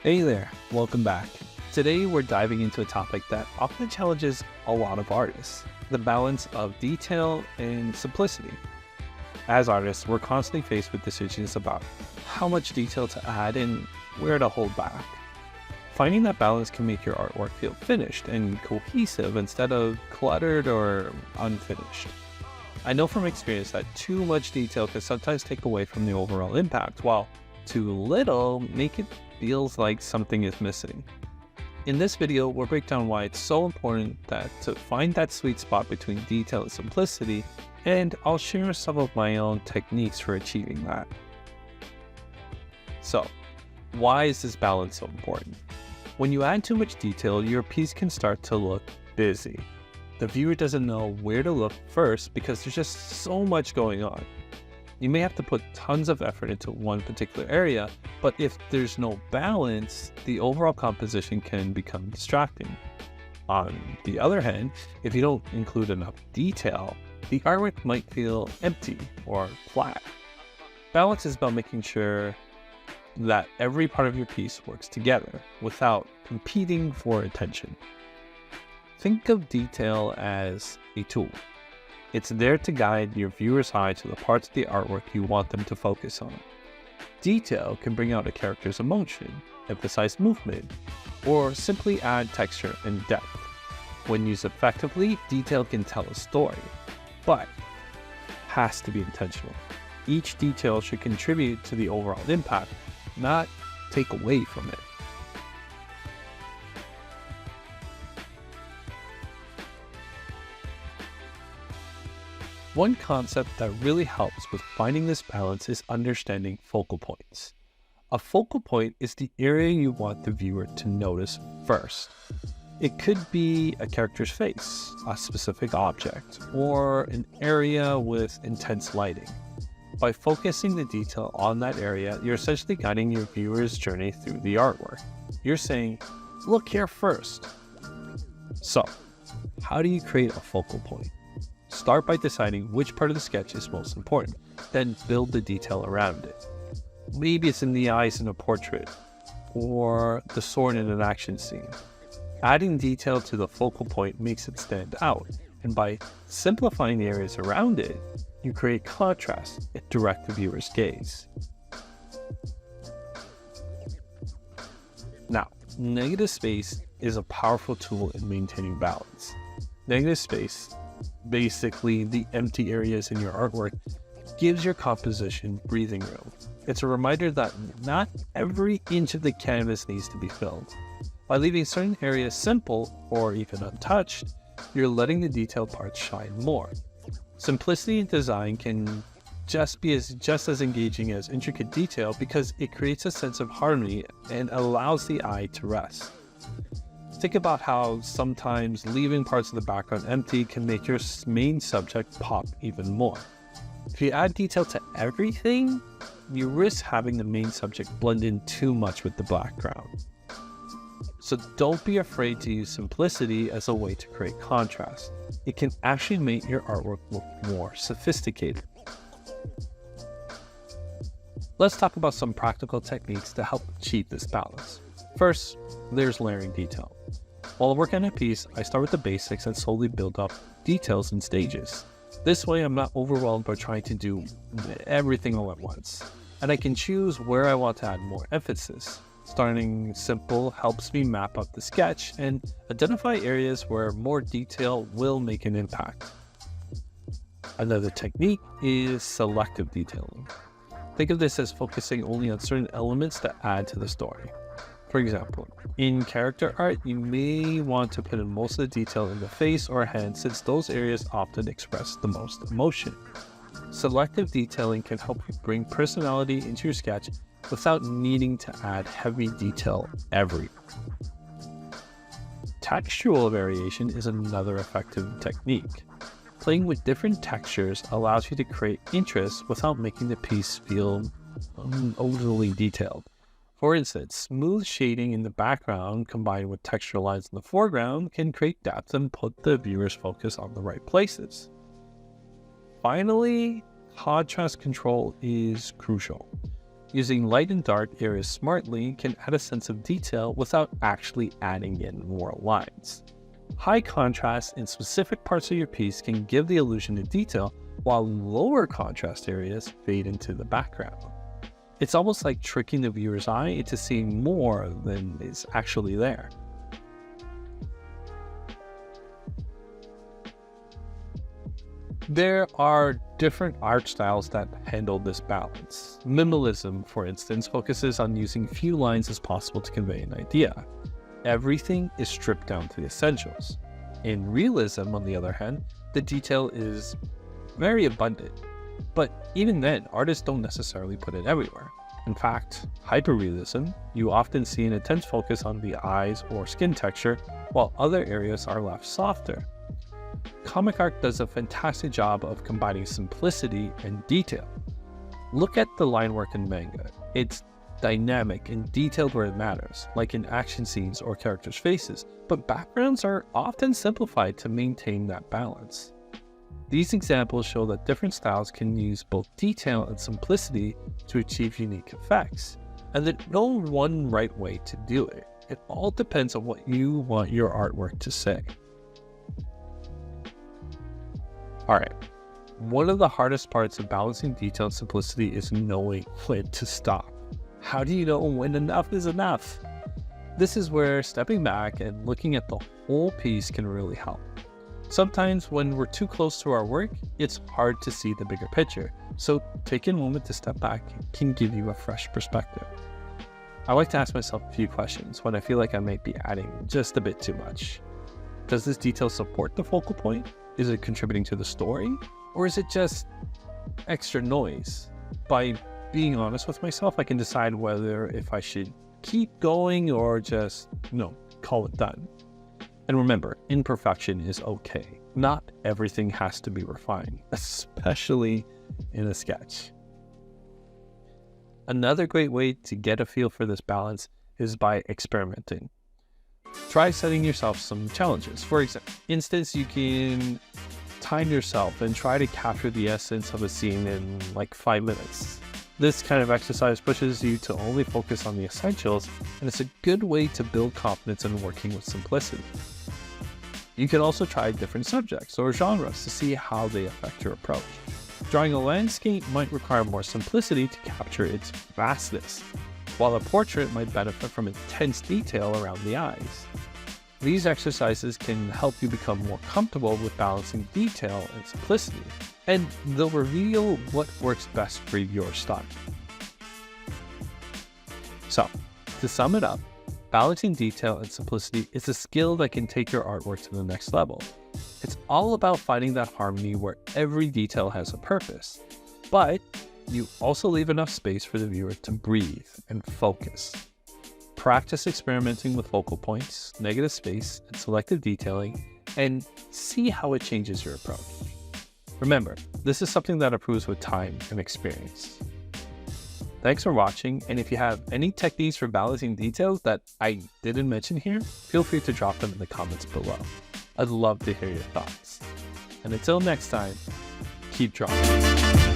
Hey there, welcome back. Today we're diving into a topic that often challenges a lot of artists, the balance of detail and simplicity. As artists, we're constantly faced with decisions about how much detail to add and where to hold back. Finding that balance can make your artwork feel finished and cohesive instead of cluttered or unfinished. I know from experience that too much detail can sometimes take away from the overall impact, while too little make it feels like something is missing. In this video, we'll break down why it's so important to find that sweet spot between detail and simplicity, and I'll share some of my own techniques for achieving that. So, why is this balance so important? When you add too much detail, your piece can start to look busy. The viewer doesn't know where to look first because there's just so much going on. You may have to put tons of effort into one particular area, but if there's no balance, the overall composition can become distracting. On the other hand, if you don't include enough detail, the artwork might feel empty or flat. Balance is about making sure that every part of your piece works together without competing for attention. Think of detail as a tool. It's there to guide your viewer's eye to the parts of the artwork you want them to focus on. Detail can bring out a character's emotion, emphasize movement, or simply add texture and depth. When used effectively, detail can tell a story, but has to be intentional. Each detail should contribute to the overall impact, not take away from it. One concept that really helps with finding this balance is understanding focal points. A focal point is the area you want the viewer to notice first. It could be a character's face, a specific object, or an area with intense lighting. By focusing the detail on that area, you're essentially guiding your viewer's journey through the artwork. You're saying, look here first. So, how do you create a focal point? Start by deciding which part of the sketch is most important, then build the detail around it. Maybe it's in the eyes in a portrait, or the sword in an action scene. Adding detail to the focal point makes it stand out, and by simplifying the areas around it, you create contrast and direct the viewer's gaze. Now, negative space is a powerful tool in maintaining balance. Negative space, basically the empty areas in your artwork, gives your composition breathing room. It's a reminder that not every inch of the canvas needs to be filled. By leaving certain areas simple or even untouched, you're letting the detailed parts shine more. Simplicity in design can just as engaging as intricate detail because it creates a sense of harmony and allows the eye to rest. Think about how sometimes leaving parts of the background empty can make your main subject pop even more. If you add detail to everything, you risk having the main subject blend in too much with the background. So don't be afraid to use simplicity as a way to create contrast. It can actually make your artwork look more sophisticated. Let's talk about some practical techniques to help achieve this balance. First, there's layering detail. While working on a piece, I start with the basics and slowly build up details in stages. This way, I'm not overwhelmed by trying to do everything all at once, and I can choose where I want to add more emphasis. Starting simple helps me map out the sketch and identify areas where more detail will make an impact. Another technique is selective detailing. Think of this as focusing only on certain elements that add to the story. For example, in character art, you may want to put in most of the detail in the face or hand since those areas often express the most emotion. Selective detailing can help you bring personality into your sketch without needing to add heavy detail everywhere. Textural variation is another effective technique. Playing with different textures allows you to create interest without making the piece feel overly detailed. For instance, smooth shading in the background combined with textural lines in the foreground can create depth and put the viewer's focus on the right places. Finally, contrast control is crucial. Using light and dark areas smartly can add a sense of detail without actually adding in more lines. High contrast in specific parts of your piece can give the illusion of detail, while lower contrast areas fade into the background. It's almost like tricking the viewer's eye into seeing more than is actually there. There are different art styles that handle this balance. Minimalism, for instance, focuses on using few lines as possible to convey an idea. Everything is stripped down to the essentials. In realism, on the other hand, the detail is very abundant. But even then, artists don't necessarily put it everywhere. In fact, hyperrealism, you often see an intense focus on the eyes or skin texture, while other areas are left softer. Comic art does a fantastic job of combining simplicity and detail. Look at the line work in manga. It's dynamic and detailed where it matters, like in action scenes or characters' faces, but backgrounds are often simplified to maintain that balance. These examples show that different styles can use both detail and simplicity to achieve unique effects, and that no one right way to do it. It all depends on what you want your artwork to say. Alright, one of the hardest parts of balancing detail and simplicity is knowing when to stop. How do you know when enough is enough? This is where stepping back and looking at the whole piece can really help. Sometimes when we're too close to our work, it's hard to see the bigger picture, so taking a moment to step back can give you a fresh perspective. I like to ask myself a few questions when I feel like I might be adding just a bit too much. Does this detail support the focal point? Is it contributing to the story? Or is it just extra noise? By being honest with myself, I can decide whether if I should keep going or just, call it done. And remember, imperfection is okay. Not everything has to be refined, especially in a sketch. Another great way to get a feel for this balance is by experimenting. Try setting yourself some challenges. For instance, you can time yourself and try to capture the essence of a scene in like 5 minutes. This kind of exercise pushes you to only focus on the essentials, and it's a good way to build confidence in working with simplicity. You can also try different subjects or genres to see how they affect your approach. Drawing a landscape might require more simplicity to capture its vastness, while a portrait might benefit from intense detail around the eyes. These exercises can help you become more comfortable with balancing detail and simplicity, and they'll reveal what works best for your style. So, to sum it up, balancing detail and simplicity is a skill that can take your artwork to the next level. It's all about finding that harmony where every detail has a purpose, but you also leave enough space for the viewer to breathe and focus. Practice experimenting with focal points, negative space, and selective detailing, and see how it changes your approach. Remember, this is something that improves with time and experience. Thanks for watching, and if you have any techniques for balancing details that I didn't mention here, feel free to drop them in the comments below. I'd love to hear your thoughts. And until next time, keep drawing.